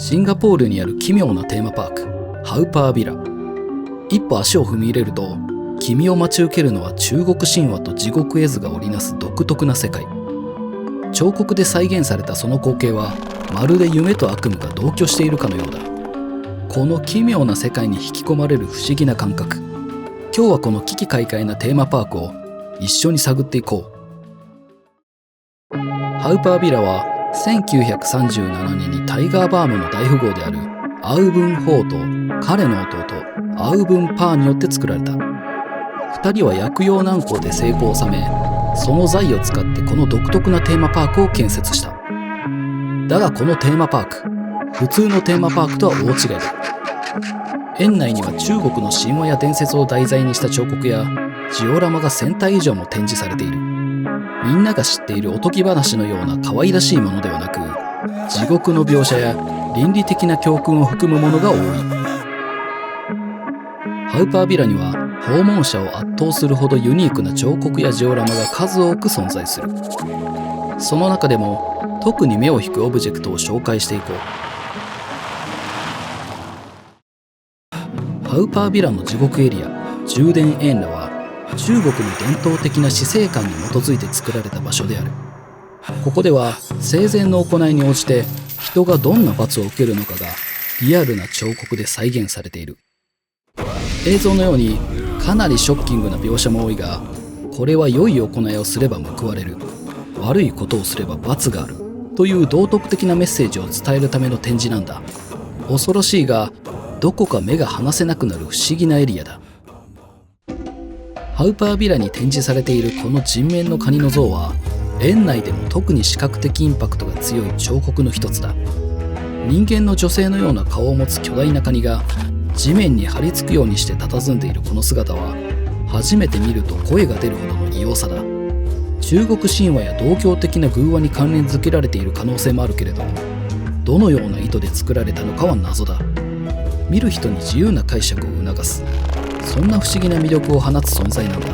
シンガポールにある奇妙なテーマパーク、ハウパービラ。一歩足を踏み入れると、君を待ち受けるのは中国神話と地獄絵図が織りなす独特な世界。彫刻で再現されたその光景は、まるで夢と悪夢が同居しているかのようだ。この奇妙な世界に引き込まれる不思議な感覚。今日はこの奇奇怪怪なテーマパークを一緒に探っていこう。ハウパービラは1937年にタイガーバームの大富豪であるアウブン・ホーと彼の弟アウブン・パーによって作られた。2人は薬用難航で成功を収め、その財を使ってこの独特なテーマパークを建設した。だがこのテーマパーク、普通のテーマパークとは大違いだ。園内には中国の神話や伝説を題材にした彫刻やジオラマが1000体以上も展示されている。みんなが知っているおとぎ話のような可愛らしいものではなく、地獄の描写や倫理的な教訓を含むものが多い。ハウパービラには訪問者を圧倒するほどユニークな彫刻やジオラマが数多く存在する。その中でも特に目を引くオブジェクトを紹介していこう。ハウパービラの地獄エリア、充電園らは中国の伝統的な死生観に基づいて作られた場所である。ここでは生前の行いに応じて人がどんな罰を受けるのかがリアルな彫刻で再現されている。映像のようにかなりショッキングな描写も多いが、これは良い行いをすれば報われる、悪いことをすれば罰があるという道徳的なメッセージを伝えるための展示なんだ。恐ろしいがどこか目が離せなくなる不思議なエリアだ。ハウパービラに展示されているこの人面のカニの像は、園内でも特に視覚的インパクトが強い彫刻の一つだ。人間の女性のような顔を持つ巨大なカニが地面に張り付くようにして佇んでいるこの姿は、初めて見ると声が出るほどの異様さだ。中国神話や道教的な偶話に関連づけられている可能性もあるけれど、どのような意図で作られたのかは謎だ。見る人に自由な解釈を促す、そんな不思議な魅力を放つ存在なんだ。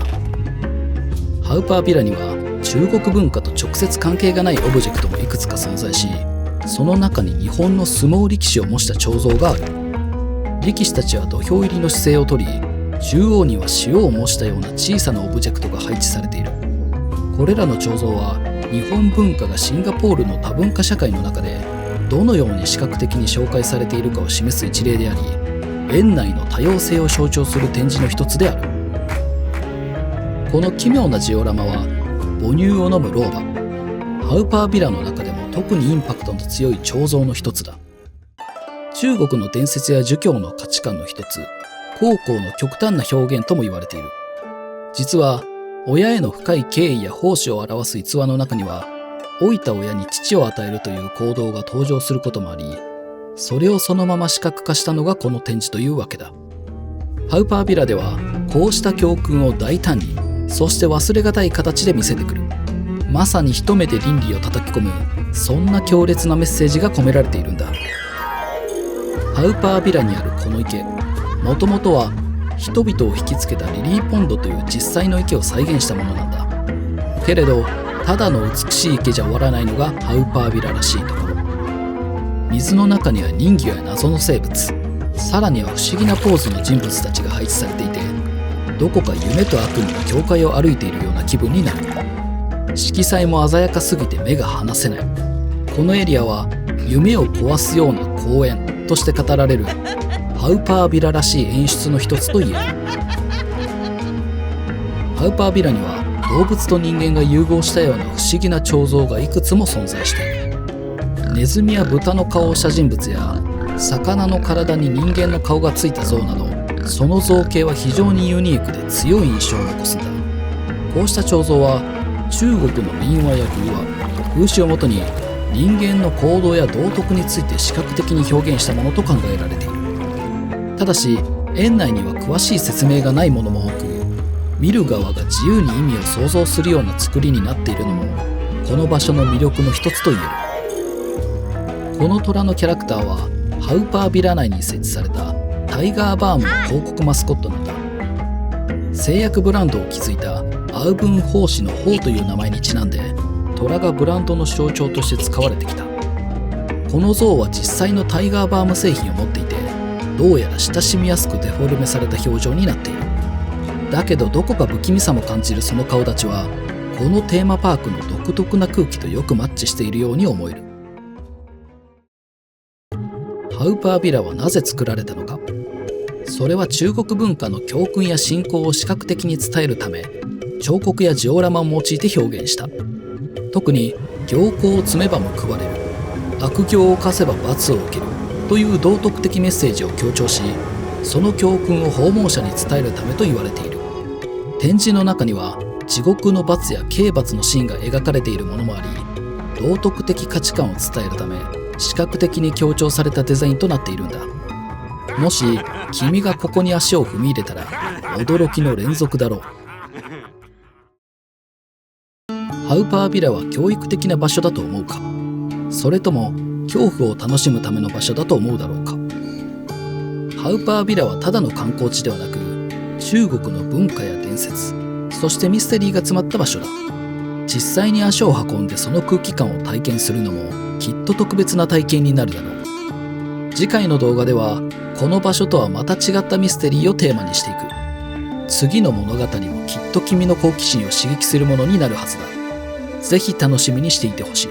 ハウパービラには中国文化と直接関係がないオブジェクトもいくつか存在し、その中に日本の相撲力士を模した彫像がある。力士たちは土俵入りの姿勢をとり、中央には塩を模したような小さなオブジェクトが配置されている。これらの彫像は日本文化がシンガポールの多文化社会の中でどのように視覚的に紹介されているかを示す一例であり、園内の多様性を象徴する展示の一つである。この奇妙なジオラマは母乳を飲む老婆、ハウパービラの中でも特にインパクトの強い彫像の一つだ。中国の伝説や儒教の価値観の一つ、孝行の極端な表現とも言われている。実は親への深い敬意や奉仕を表す逸話の中には、老いた親に乳を与えるという行動が登場することもあり、それをそのまま視覚化したのがこの展示というわけだ。ハウパービラではこうした教訓を大胆に、そして忘れがたい形で見せてくる。まさに一目で倫理を叩き込む、そんな強烈なメッセージが込められているんだ。ハウパービラにあるこの池、もともとは人々を引きつけたリリーポンドという実際の池を再現したものなんだ。けれどただの美しい池じゃ終わらないのがハウパービラらしいところ。水の中には人魚や謎の生物、さらには不思議なポーズの人物たちが配置されていて、どこか夢と悪夢の境界を歩いているような気分になる。色彩も鮮やかすぎて目が離せない。このエリアは夢を壊すような公園として語られるハウパービラらしい演出の一つと言える。ハウパービラには動物と人間が融合したような不思議な彫像がいくつも存在している。ネズミや豚の顔をした人物や魚の体に人間の顔がついた像など、その造形は非常にユニークで強い印象を残すんだ。こうした彫像は中国の民話や偶話、風刺をもとに人間の行動や道徳について視覚的に表現したものと考えられている。ただし園内には詳しい説明がないものも多く、見る側が自由に意味を想像するような作りになっているのもこの場所の魅力の一つと言える。この虎のキャラクターはハウパービラ内に設置されたタイガーバームの広告マスコットなんだ。製薬ブランドを築いたアウブン法師の法という名前にちなんで、虎がブランドの象徴として使われてきた。ここの像は実際のタイガーバーム製品を持っていて、どうやら親しみやすくデフォルメされた表情になっている。だけどどこか不気味さも感じるその顔立ちは、このテーマパークの独特な空気とよくマッチしているように思える。ハウパービラはなぜ作られたのか。それは中国文化の教訓や信仰を視覚的に伝えるため、彫刻やジオラマを用いて表現した。特に行幸を積めば報われる、悪行を犯せば罰を受けるという道徳的メッセージを強調し、その教訓を訪問者に伝えるためと言われている。展示の中には地獄の罰や刑罰のシーンが描かれているものもあり、道徳的価値観を伝えるため視覚的に強調されたデザインとなっているんだ。もし君がここに足を踏み入れたら驚きの連続だろう。ハウパービラは教育的な場所だと思うか、それとも恐怖を楽しむための場所だと思うだろうか。ハウパービラはただの観光地ではなく、中国の文化や伝説、そしてミステリーが詰まった場所だ。実際に足を運んでその空気感を体験するのもきっと特別な体験になるだろう。次回の動画ではこの場所とはまた違ったミステリーをテーマにしていく。次の物語もきっと君の好奇心を刺激するものになるはずだ。ぜひ楽しみにしていてほしい。